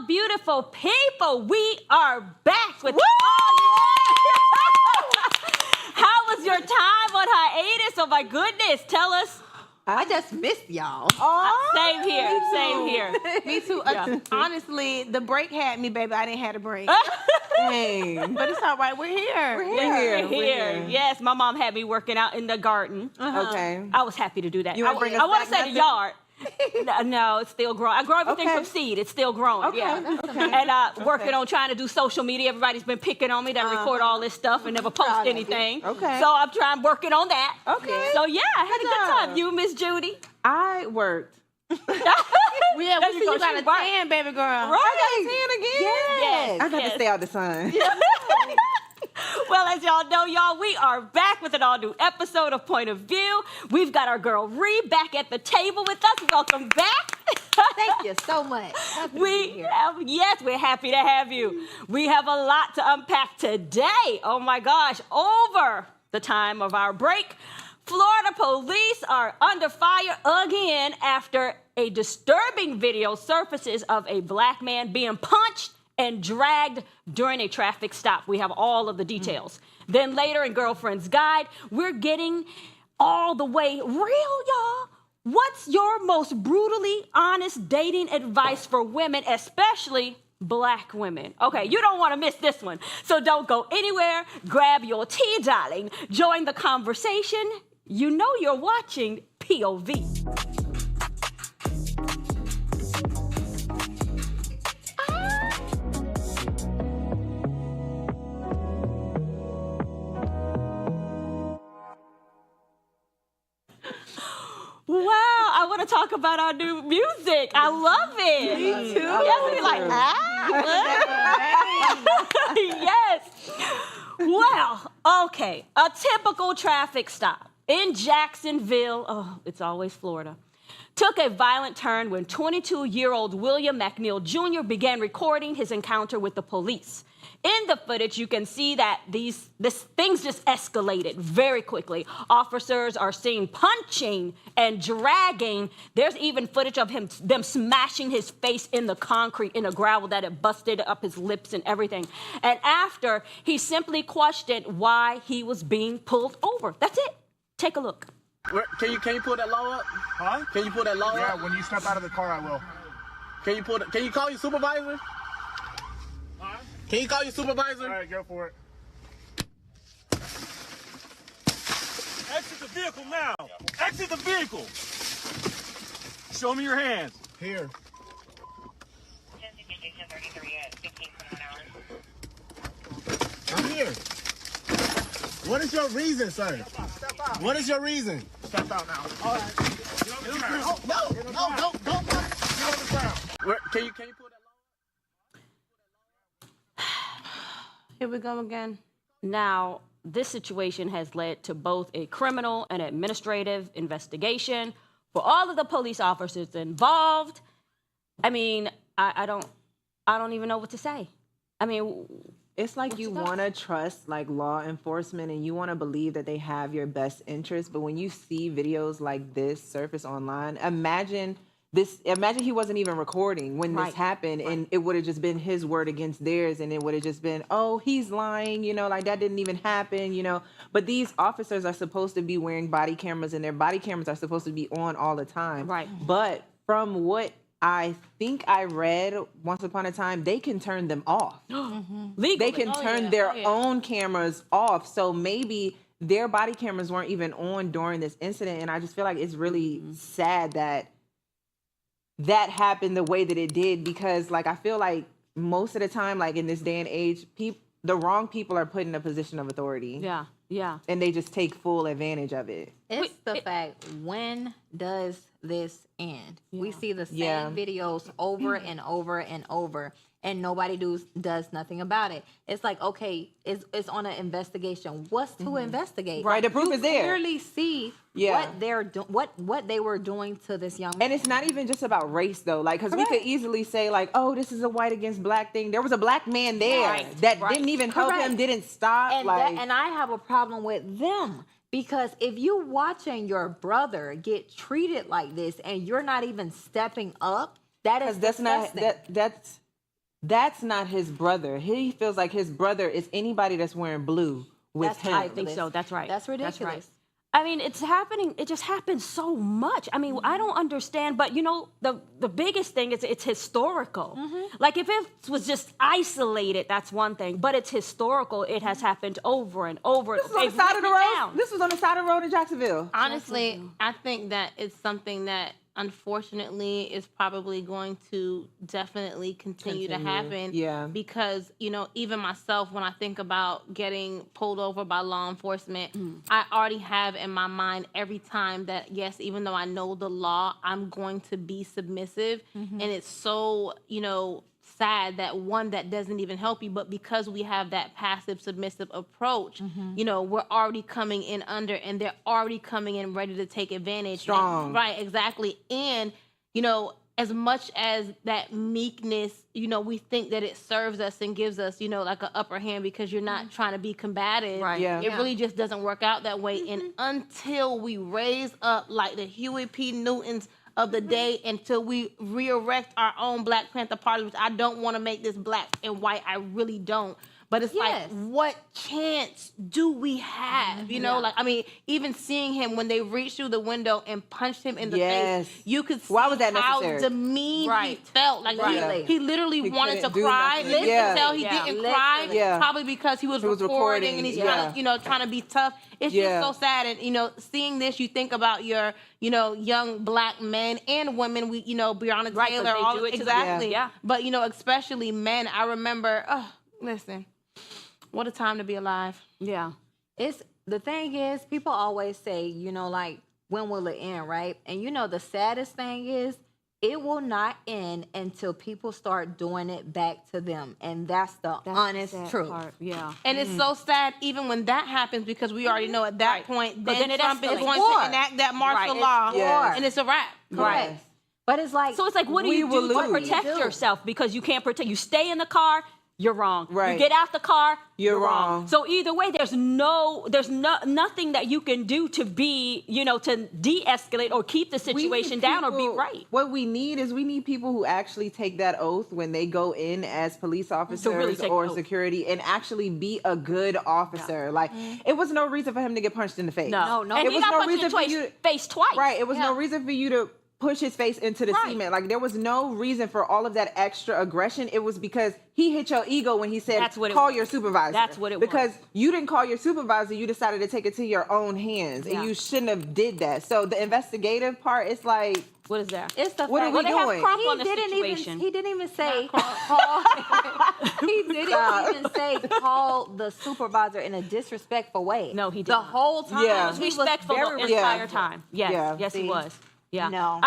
Well, beautiful people, we are back with How was your time on hiatus? Oh my goodness, tell us. I just missed y'all. Same here. Me too. Yeah. Honestly, the break had me, baby. I didn't have a break. Dang. But it's all right. We're here. We're here. Yes, my mom had me working out in the garden. Okay. I was happy to do that. You wanna bring us I want to back say the yard. No, it's still growing. I grow everything Okay. from seed. It's still growing. Okay. Yeah. Okay. And working on trying to do social media. Everybody's been picking on me that I record all this stuff and never post anything. Okay. So I'm working on that. Okay. So yeah, I had a good job. time. You, Miss Judy. I worked. Yeah, we There see you go. you got She a worked. tan, baby girl. Right. Yes. I got to stay out the sun. Well, as y'all know, we are back with an all-new episode of Point of View. We've got our girl Ree back at the table with us. Welcome back. Thank you so much. We're happy to have you. We have a lot to unpack today. Oh my gosh, over the time of our break, Florida police are under fire again after a disturbing video surfaces of a black man being punched and dragged during a traffic stop. We have all of the details. Then later in Girlfriend's Guide, we're getting all the way real, y'all. What's your most brutally honest dating advice for women, especially black women? Okay, you don't want to miss this one. So don't go anywhere. Grab your tea, darling. Join the conversation. You know you're watching POV. Wow, I want to talk about our new music. I love it. Me too. Yes, be like, yes. Well, okay. A typical traffic stop in Jacksonville, oh, it's always Florida, took a violent turn when 22-year-old William McNeil Jr. began recording his encounter with the police. In the footage, you can see that things just escalated very quickly. Officers are seen punching and dragging. There's even footage of them smashing his face in the concrete, in the gravel, that it busted up his lips and everything. And after, he simply questioned why he was being pulled over. That's it. Take a look. Can you pull that law up? Huh? Can you pull that law up? Yeah, when you step out of the car, I will. Can you call your supervisor? Huh? Can you call your supervisor? All right, go for it. Exit the vehicle now. Exit the vehicle. Show me your hands. Here. I'm here. What is your reason, sir? Step out. What is your reason? Step out now. All right. Get on the ground. Don't. Get on the ground. Can you pull that law? Here we go again. Now, this situation has led to both a criminal and administrative investigation for all of the police officers involved. I mean, I don't even know what to say. I mean, It's like you want to trust like law enforcement and you want to believe that they have your best interest. But when you see videos like this surface online, imagine he wasn't even recording when this happened, and it would have just been his word against theirs, and it would have just been, oh, he's lying, like that didn't even happen, But these officers are supposed to be wearing body cameras, and their body cameras are supposed to be on all the time. Right. But from what I think I read once upon a time, they can turn them off. legally. They can turn their own cameras off. So maybe their body cameras weren't even on during this incident. And I just feel like it's really sad that happened the way that it did, because like I feel like most of the time, like in this day and age, the wrong people are put in a position of authority. Yeah. And they just take full advantage of it. It's the fact, when does this end? We see the same videos over and over and over, and nobody does nothing about it. It's like, okay, it's on an investigation. What's to investigate? Right, the proof is there. Clearly see what they're what they were doing to this young man. And it's not even just about race though, like, because we could easily say like, oh, this is a white against black thing. There was a black man there that didn't even help him, didn't stop. And I have a problem with them. Because if you watching your brother get treated like this and you're not even stepping up, that is disgusting. That's not his brother. He feels like his brother is anybody that's wearing blue with him. I think so. That's right. That's ridiculous. That's right. I mean, it's happening. It just happens so much. I mean, I don't understand. But, you know, the biggest thing is it's historical. Like, if it was just isolated, that's one thing. But it's historical. It has happened over and over. This was on the side of the road. This was on the side of the road in Jacksonville. Honestly, I think that it's something that unfortunately is probably going to definitely continue to happen. Yeah. Because, you know, even myself, when I think about getting pulled over by law enforcement, I already have in my mind every time that, yes, even though I know the law, I'm going to be submissive. And it's so, you know, sad that that doesn't even help you, but because we have that passive submissive approach, you know, we're already coming in under, and they're already coming in ready to take advantage. Strong. Right, exactly. And, you know, as much as that meekness, you know, we think that it serves us and gives us, you know, like an upper hand because you're not trying to be combative. Right. Yeah. It really just doesn't work out that way. And until we raise up like the Huey P. Newtons of the day, until we re-erect our own Black Panther Party, which I don't want to make this black and white, I really don't. But it's like, what chance do we have? You know, like, I mean, even seeing him when they reached through the window and punched him in the face, you could see Why was that how necessary? demeaned he felt. Like, he literally wanted to couldn't do cry. nothing. You can tell he didn't cry, probably because he was recording and he's trying to, you know, trying to be tough. It's just so sad. And, you know, seeing this, you think about your, you know, young Black men and women, we, you know, Breonna Taylor, all do it exactly. Yeah. But, you know, especially men, I remember, listen, what a time to be alive. Yeah. It's the thing is, people always say, you know, like, when will it end, right? And you know, the saddest thing is, it will not end until people start doing it back to them. And that's the honest truth. Yeah. And it's so sad even when that happens, because we already know at that point, then Trump is escalates. going to enact that martial law, and it's a wrap. Right. But it's like, So it's like, what do you do to protect yourself? Because you can't protect. You stay in the car, you're wrong. Right. You get out the car, you're wrong. So either way, there's nothing that you can do to be, you know, to de-escalate or keep the situation down or be right. What we need people who actually take that oath when they go in as police officers or security and actually be a good officer. Yeah. Like, it was no reason for him to get punched in the face. No. And it was no reason for you to face twice. Right. It was no reason for you to push his face into the cement. Like, there was no reason for all of that extra aggression. It was because he hit your ego when he said, call your supervisor. That's what it was. Because you didn't call your supervisor, you decided to take it to your own hands, and you shouldn't have did that. So the investigative part, it's like, what is that? It's the what are we doing? He didn't even say call. He didn't even say call the supervisor in a disrespectful way. No, he did the not. whole time. Yeah. He was respectful the entire time. Yes, yes, he was. Yeah. No.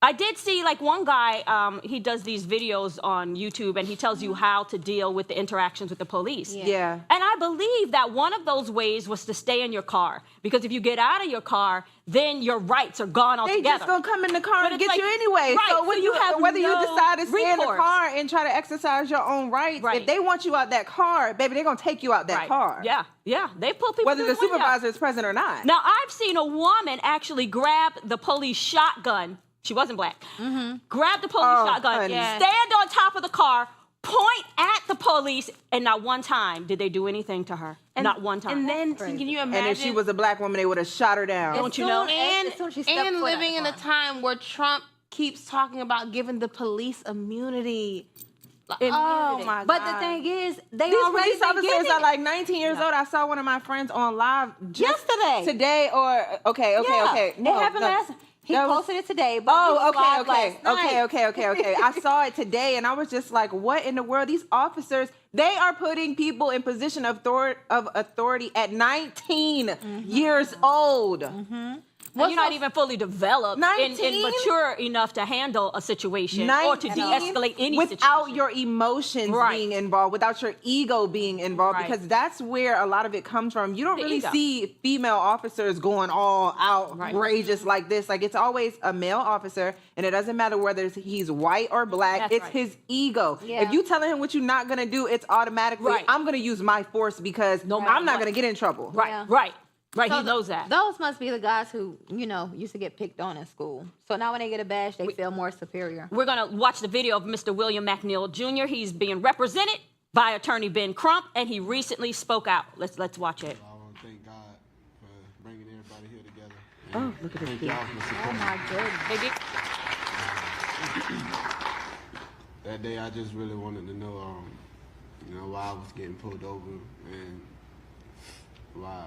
I did see, like, one guy, he does these videos on YouTube, and he tells you how to deal with the interactions with the police. Yeah. And I believe that one of those ways was to stay in your car. Because if you get out of your car, then your rights are gone altogether. They just gonna come in the car and get you anyway. Right, So, whether you decide to stay in the car and try to exercise your own rights, if they want you out that car, baby, they're gonna take you out that car. Yeah. They pull people whether the supervisor is present or not. Now, I've seen a woman actually grab the police shotgun. She wasn't Black. Grab the police shotgun, stand on top of the car, point at the police, and not one time did they do anything to her. Not one time. And then, can you imagine? And if she was a Black woman, they would have shot her down. Don't you know? And living in a time where Trump keeps talking about giving the police immunity. Oh my God. But the thing is, these police officers are like 19 years old. I saw one of my friends on live yesterday. Today or okay. No, it happened last. He posted it today. But okay. I saw it today, and I was just like, what in the world? These officers, they are putting people in position of authority at 19 years old. Well, you're not even fully developed and mature enough to handle a situation or to de-escalate any situation. Without your emotions being involved, without your ego being involved, because that's where a lot of it comes from. You don't really see female officers going all outrageous like this. Like, it's always a male officer, and it doesn't matter whether he's white or Black. It's his ego. If you telling him what you're not going to do, it's automatically, I'm going to use my force because I'm not going to get in trouble. Right. Right, So he knows that. Those must be the guys who, used to get picked on in school. So now when they get a badge, they feel more superior. We're going to watch the video of Mr. William McNeil Jr. He's being represented by attorney Ben Crump, and he recently spoke out. Let's watch it. I want to thank God for bringing everybody here together. Oh, look at this Thank kid. y'all for Oh supporting. my goodness. That day, I just really wanted to know, why I was getting pulled over and why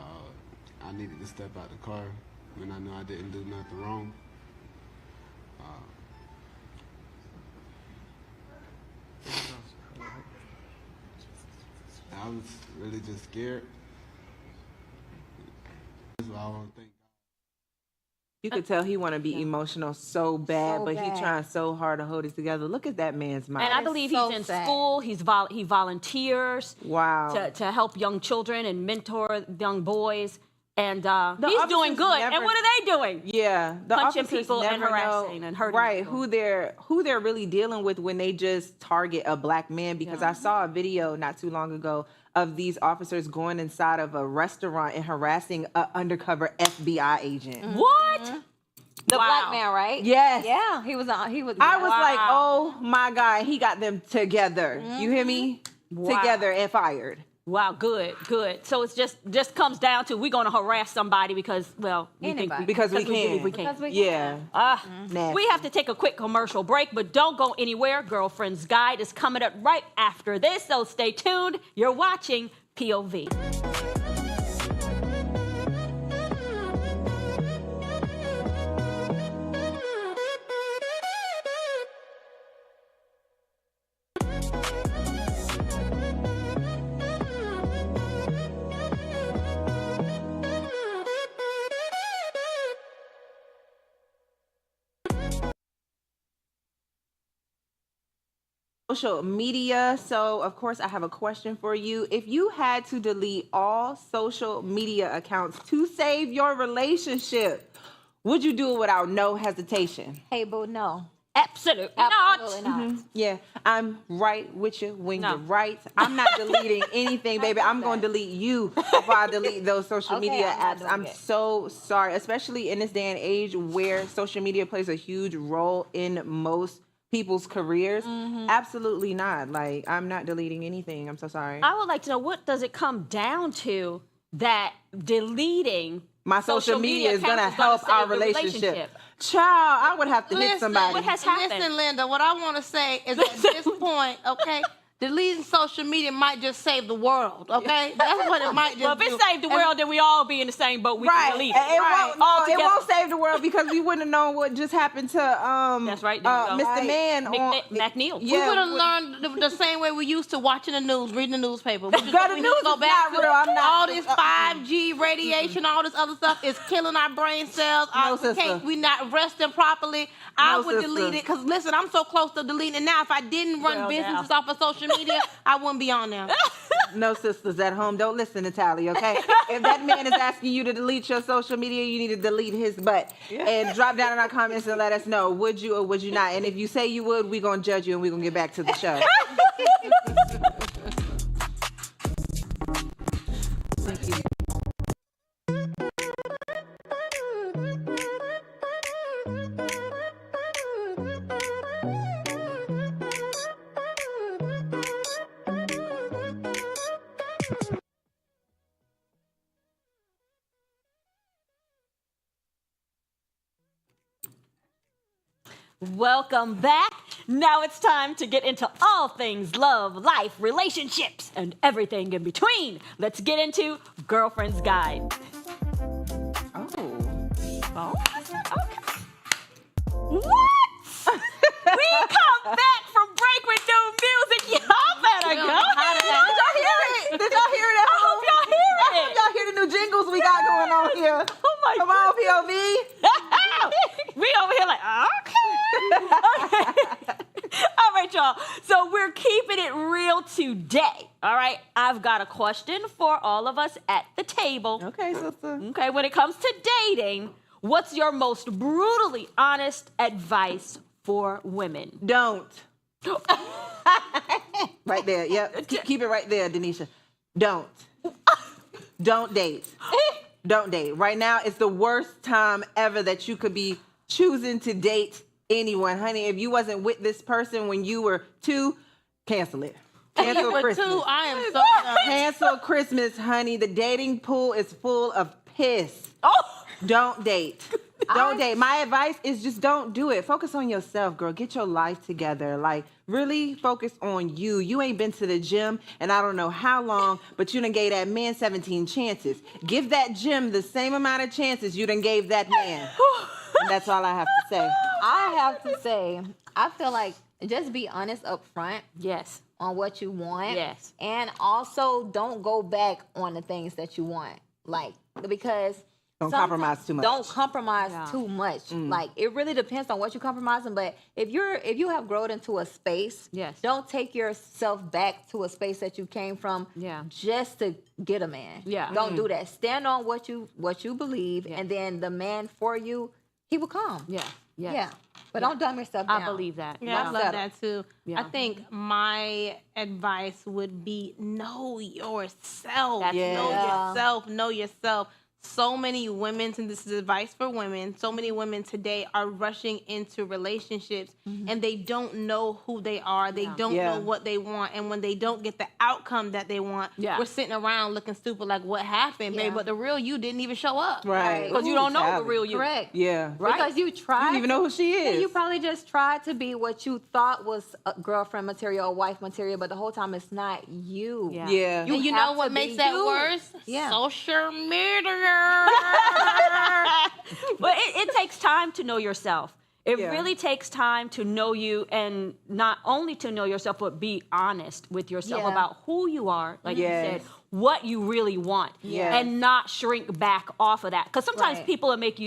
I needed to step out the car when I knew I didn't do nothing wrong. I was really just scared. That's why I want to thank God. You could tell he want to be emotional so bad, So but bad. he trying so hard to hold it together. Look at that man's mind. And I is believe so he's in sad. school. He volunteers Wow. to help young children and mentor young boys. And he's officers doing good. never- And what are they doing? Yeah, the Punching officers people and never harassing know, and hurting right, people. who they're really dealing with when they just target a black man. Because I saw a video not too long ago of these officers going inside of a restaurant and harassing an undercover FBI agent. What? The Wow. black man, right? Yes. Yeah, he was. I was Wow. like, oh my God, he got them together. You hear me? Wow. Together and fired. Wow, good. So it's just comes down to we're going to harass somebody because, well, we think Anybody. Because we believe can. we can. Because we Yeah. Nasty. We have to take a quick commercial break, but don't go anywhere. Girlfriend's Guide is coming up right after this, so stay tuned. You're watching POV. Social media. So, of course, I have a question for you. If you had to delete all social media accounts to save your relationship, would you do it without no hesitation? Hey, boo, no. Absolutely Absolutely not. not. Yeah, I'm right with you when No. you're right. I'm not deleting anything, baby. I'm going to delete you before I delete those social Okay, media I'm not apps. doing I'm it. so sorry, especially in this day and age where social media plays a huge role in most people's careers. Absolutely not. Like, I'm not deleting anything. I'm so sorry. I would like to know, what does it come down to that deleting My social media is going to accounts help our save the relationship. Child, I would have to hit Listen, somebody. What has happened? Listen, Linda, what I want to say is at this point, okay, deleting social media might just save the world, okay? That's what it might just Well, if do. it saved the world, then we all be in the same boat. We Right. can delete It, it. won't, All no, it together. won't save the world because we wouldn't have known what just happened to That's right. There you go. Mr. Man McNeil. We Yeah, would have learned the same way we used to watching the news, reading the newspaper. We just, Girl, the we news need to go is back not to real. I'm not- all this 5G radiation, all this other stuff is killing our brain cells. sister. We not resting properly. I No, would sister. delete it because listen, I'm so close to deleting it now. If I didn't run Well, businesses now. off of social media, I wouldn't be on there. No sisters at home. Don't listen to Tally, okay? If that man is asking you to delete your social media, you need to delete his butt. And drop down in our comments and let us know, would you or would you not? And if you say you would, we're going to judge you and we're going to get back to the show. Thank you. Welcome back. Now it's time to get into all things love, life, relationships, and everything in between. Let's get into Girlfriend's Guide. Oh. Okay. What? We come back from break with new music. Y'all better go. Did y'all hear it? Did y'all hear it at I home? hope y'all hear I it. hope y'all hear the new jingles we got going on here. Oh my Come on, POV. We over here like, okay. All right, y'all. So we're keeping it real today. All right. I've got a question for all of us at the table. Okay, sister. Okay. When it comes to dating, what's your most brutally honest advice for women? Don't. Right there. Yep. Keep it right there, Denisha. Don't. Don't date. Don't date. Right now, it's the worst time ever that you could be choosing to date anyone. Honey, if you wasn't with this person when you were 2, cancel it. Cancel For Christmas. 2, I am so done. Cancel Christmas, honey. The dating pool is full of piss. Oh, Don't date. Don't date. My advice is just don't do it. Focus on yourself, girl. Get your life together. Like, really focus on you. You ain't been to the gym and I don't know how long, but you done gave that man 17 chances. Give that gym the same amount of chances you done gave that man. And that's all I have to say. I have to say, I feel like just be honest up front yes. on what you want. Yes. And also don't go back on the things that you want. Like, because Don't compromise too much. Don't compromise too much. Like, it really depends on what you're compromising. But if you have grown into a space, Yes. don't take yourself back to a space that you came from Yeah. just to get a man. Yeah. Don't do that. Stand on what you believe, and then the man for you, he will come. Yeah. Yes. Yeah. But don't dumb yourself down. I believe that. Yeah, I Don't love settle. that too. Yeah. I think my advice would be know yourself. That's Know Yeah. yourself. Know yourself. So many women, and this is advice for women, so many women today are rushing into relationships and they don't know who they are. They don't know what they want. And when they don't get the outcome that they want, we're sitting around looking stupid like, what happened, babe? But the real you didn't even show up. Right. Because you don't know the real you. Correct. Yeah. Right. Because you tried. You don't even know who she is. You probably just tried to be what you thought was a girlfriend material or wife material, but the whole time it's not you. Yeah. Yeah. And you have know what to makes be that you. worse? Yeah. Social media. But it takes time to know yourself. It Yeah. really takes time to know you, and not only to know yourself, but be honest with yourself Yeah. about who you are, like you Yes. said, what you really want, Yes. and not shrink back off of that. Because sometimes Right. people will make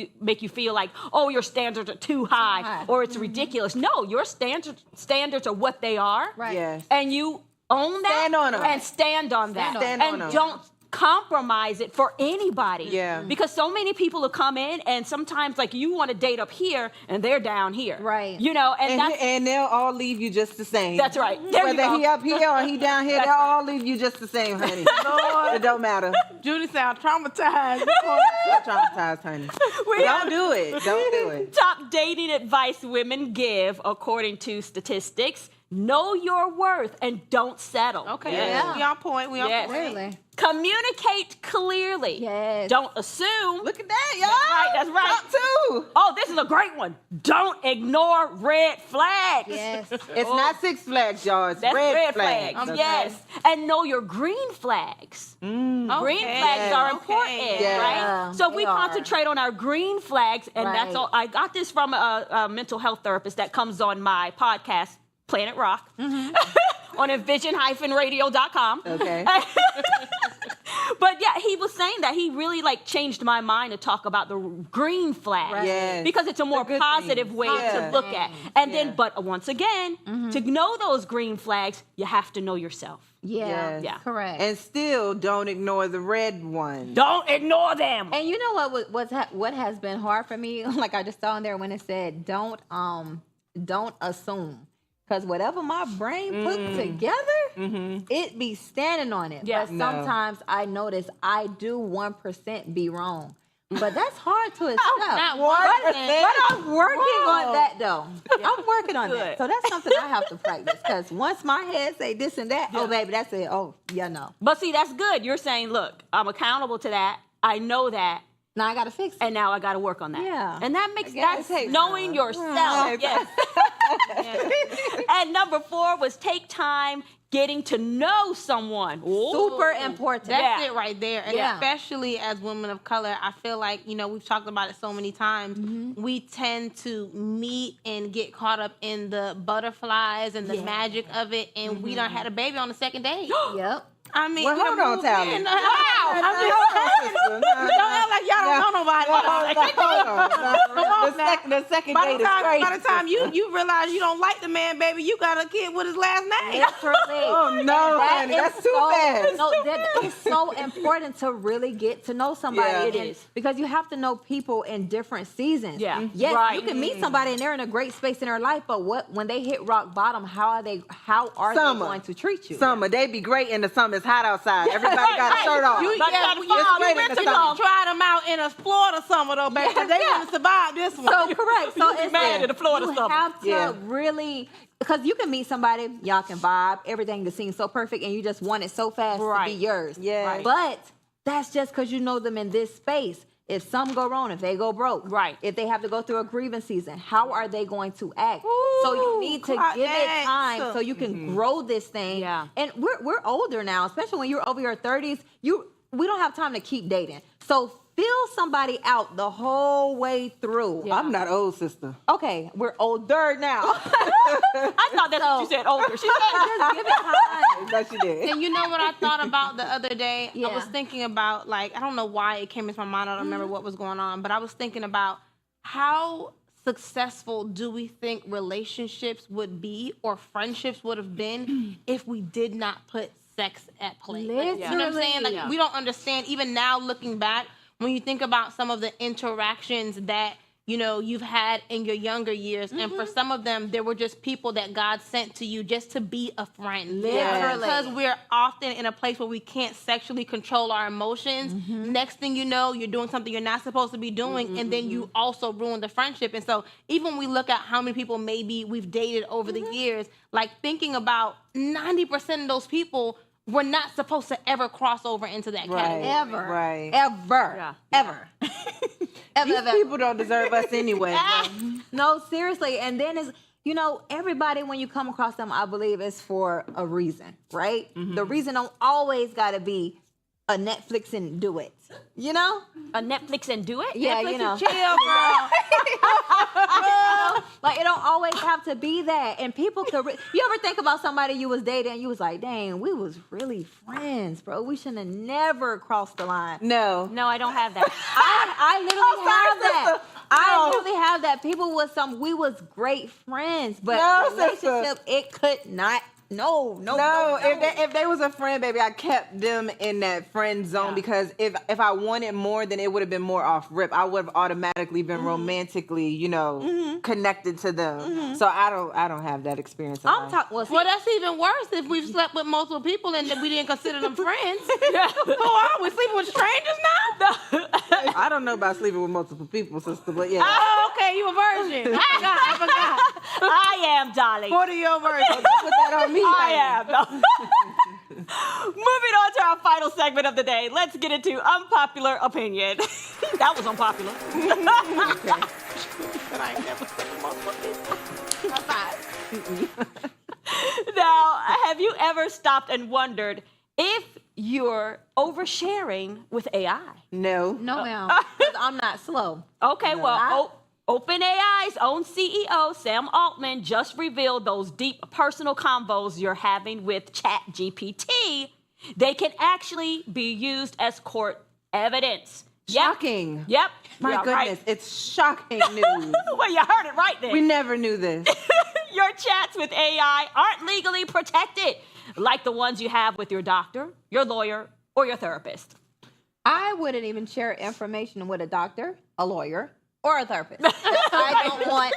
you feel like, oh, your standards are too high, high. or it's ridiculous. No, your standards are what they are, Right. Yes. and you own that Stand on 'em. and stand on that, Stand on and 'em. don't compromise it for anybody. Yeah. Because so many people will come in, and sometimes like you want to date up here and they're down here. Right. You know, and that's And they'll all leave you just the same. that's right. There you Whether go. he up here or he down here, That's they'll right. all leave you just the same, honey. It don't matter. Judy sound traumatized. You're traumatized, honey. We Don't do it. Don't do it. Top dating advice women give according to statistics: know your worth and don't settle. Okay, Yeah. we on point. We on Yes. point. Really? Communicate clearly. Yes. Don't assume. Look at that, y'all. That's right. Top 2. Oh, this is a great one. Don't ignore red flags. Yes. It's not Six Flags, y'all. It's That's red flags. flags. Okay. Yes. And know your green flags. Green flags are important, Yeah. right? So they we are. concentrate on our green flags, and that's Right. all. I got this from a mental health therapist that comes on my podcast, Planet Rock, on envision-radio.com. Okay. But yeah, he was saying that he really like changed my mind to talk about the green flag. Right. Yes. Because it's a more good positive thing. way Yeah. to look at. And then, Yeah. but once again, to know those green flags, you have to know yourself. Yeah. Yes. Yeah. Correct. And still don't ignore the red one. Don't ignore them. And you know what has been hard for me? Like I just saw in there when it said don't assume. Because whatever my brain put together, it be standing on it. Yeah. But No. sometimes I notice I do 1% be wrong. But that's hard to accept. Not but, 1%. but I'm working on that though. I'm working on Good. that. So that's something I have to practice. Because once my head say this and that, oh baby, that's it. Oh, yeah, no. But see, that's good. You're saying, look, I'm accountable to that. I know that. Now I gotta fix it. And now I got to work on that. Yeah. And that makes guess that's it takes knowing time. yourself. It Yes. And number 4 was take time getting to know someone. Super important. That's Yeah. it right there. And Yeah. especially as women of color, I feel like, we've talked about it so many times. We tend to meet and get caught up in the butterflies and the magic of it. And we done had a baby on the second date. Yep. I mean, Well, we done hold on, moved Tally. in. Wow. I'm just Don't don't act like y'all don't know nobody. The second By date the is time, crazy. by the time you realize you don't like the man, baby, you got a kid with his last name. Literally. Oh, no, honey, is that's too fast. No, that is so important to really get to know somebody. Yeah. It And is. because you have to know people in different seasons. Yeah. Yes, Right. you can meet somebody and they're in a great space in their life, but when they hit rock bottom, how are they Summer. going to treat you? Summer, they be great in the summer. it's hot outside. Everybody got a shirt on. You Like yeah, that we- fall, you you went went to to go go. try them out in a Florida summer though, baby. 'Cause they wouldn't survive this one. So correct. So be it's mad at the Florida you summer. have to Yeah. really, because you can meet somebody, y'all can vibe, everything just seems so perfect, and you just want it so fast to Right. be yours. Yeah. Right. But that's just because you know them in this space. If some go wrong, if they go broke, Right. if they have to go through a grievance season, how are they going to act? So you need to clock give it X. time so you can grow this thing. Yeah. And we're older now, especially when you're over your 30s. We don't have time to keep dating. So feel somebody out the whole way through. I'm not old, sister. Okay, we're older now. I thought that's what you said. Older. She said. Just give it time. That you did. And you know what I thought about the other day? I Yeah. was thinking about, like, I don't know why it came into my mind. I don't remember what was going on, but I was thinking about how successful do we think relationships would be or friendships would have been if we did not put sex at play? Like, you know what I'm saying? Like, Literally. we don't understand, even now looking back, when you think about some of the interactions that you know you've had in your younger years, and for some of them there were just people that God sent to you just to be a friend. Literally. Because we're often in a place where we can't sexually control our emotions. Next thing you know, you're doing something you're not supposed to be doing, and then you also ruin the friendship. And so even when we look at how many people maybe we've dated over the years, like thinking about 90% of those people were not supposed to ever cross over into that category. Ever. Right. Ever. Yeah. Ever. Ever, These ever. people don't deserve us anyway. No, seriously. And then it's, everybody, when you come across them, I believe is for a reason, right? The reason don't always got to be a Netflix and do it. You know? A Netflix and do it? Yeah, Netflix you know. and chill, girl. Like, it don't always have to be that. And people could, you ever think about somebody you was dating and you was like, dang, we was really friends, bro. We shouldn't have never crossed the line. No. No, I don't have that. I literally have that. I No. literally have that. People was we was great friends, but No, relationship, it could not. No. If they was a friend, baby, I kept them in that friend zone because if I wanted more, then it would have been more off rip. I would have automatically been romantically, connected to them. So I don't have that experience. I'm talking. Well, that's even worse if we've slept with multiple people and that we didn't consider them friends. Who are we sleeping with strangers now? I don't know about sleeping with multiple people, sister, but yeah. Oh, okay, you a virgin. I forgot. I am, darling. 40-year virgin. Put that on me. I am. No. Moving on to our final segment of the day, let's get into unpopular opinion. That was unpopular. Now, have you ever stopped and wondered if you're oversharing with AI? No. No, ma'am. 'Cause I'm not slow. Okay, well, OpenAI's own CEO, Sam Altman, just revealed those deep personal convos you're having with ChatGPT. They can actually be used as court evidence. Shocking. Yep. My Yeah, goodness, right. it's shocking news. Well, you heard it right there. We never knew this. Your chats with AI aren't legally protected, like the ones you have with your doctor, your lawyer, or your therapist. I wouldn't even share information with a doctor, a lawyer, or a therapist. I don't want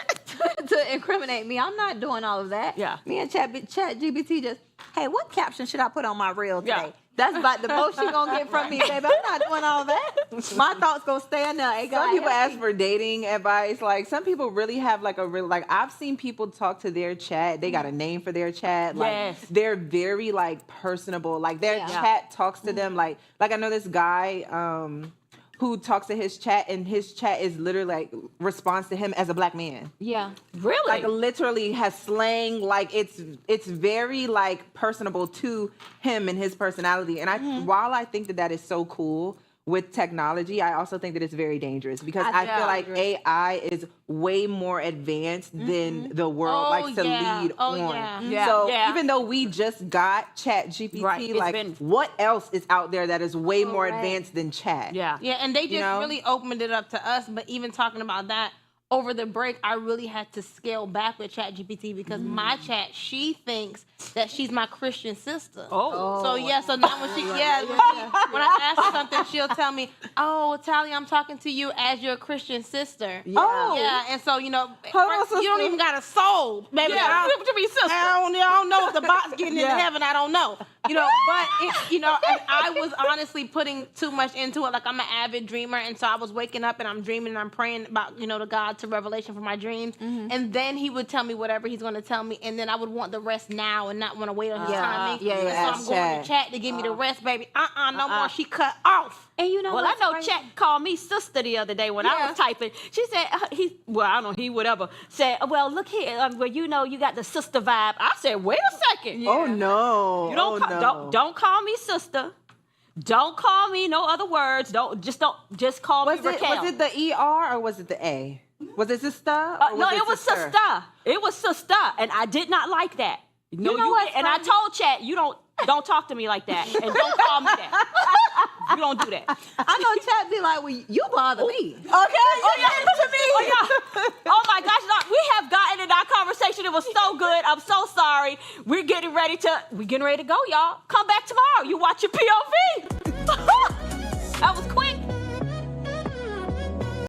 to incriminate me. I'm not doing all of that. Yeah. Me and ChatGPT just, hey, what caption should I put on my reel today? Yeah. That's about the most you're going to get from me, baby. I'm not doing all that. My thoughts going to stay in there. Some people ask for dating advice. Like, some people really have like I've seen people talk to their chat. They got a name for their chat. Like, Yes. they're very like personable. Like their Yeah. chat talks to them. Like I know this guy who talks to his chat, and his chat is literally like responds to him as a black man. Yeah. Really? Like literally has slang. Like it's very like personable to him and his personality. And while I think that is so cool with technology, I also think that it's very dangerous because I feel like AI is way more advanced than the world likes to lead on. Yeah. So Yeah. even though we just got ChatGPT, Right. It's like been- what else is out there that is way more Correct. advanced than chat? Yeah. Yeah, and they just know? really opened it up to us. But even talking about that, over the break, I really had to scale back with ChatGPT because my chat, she thinks that she's my Christian sister. Oh. So yeah, so now when when I ask her something, she'll tell me, "Oh, Talia, I'm talking to you as your Christian sister." Oh. Yeah, and so on, you don't sister. even got a soul, baby. Yeah, I to be sister. don't know if the box getting into heaven. I don't know. I was honestly putting too much into it. Like, I'm an avid dreamer, and so I was waking up and I'm dreaming and I'm praying about, the God to revelation for my dreams. And then he would tell me whatever he's going to tell me, and then I would want the rest now and not want to wait on his timing. So I'm going to chat to give me the rest, baby. No more. She cut off. And well, I know Chat called me sister the other day when I was typing. She said, I don't know, he whatever, said, well, look here, you got the sister vibe. I said, wait a second. Yeah. Oh, no. You don't call me sister. Don't call me no other words. Just call me Raquel. Was it the ER or was it the A? Was it sister? No, it was sister. It was sister, and I did not like that. And I told Chat, don't talk to me like that, and don't call me that. You don't do that. I know Chat be like, well, you bother me. Okay. Oh, my gosh, we have gotten in our conversation. It was so good. I'm so sorry. We're getting ready to go, y'all. Come back tomorrow. You watch your POV. That was quick.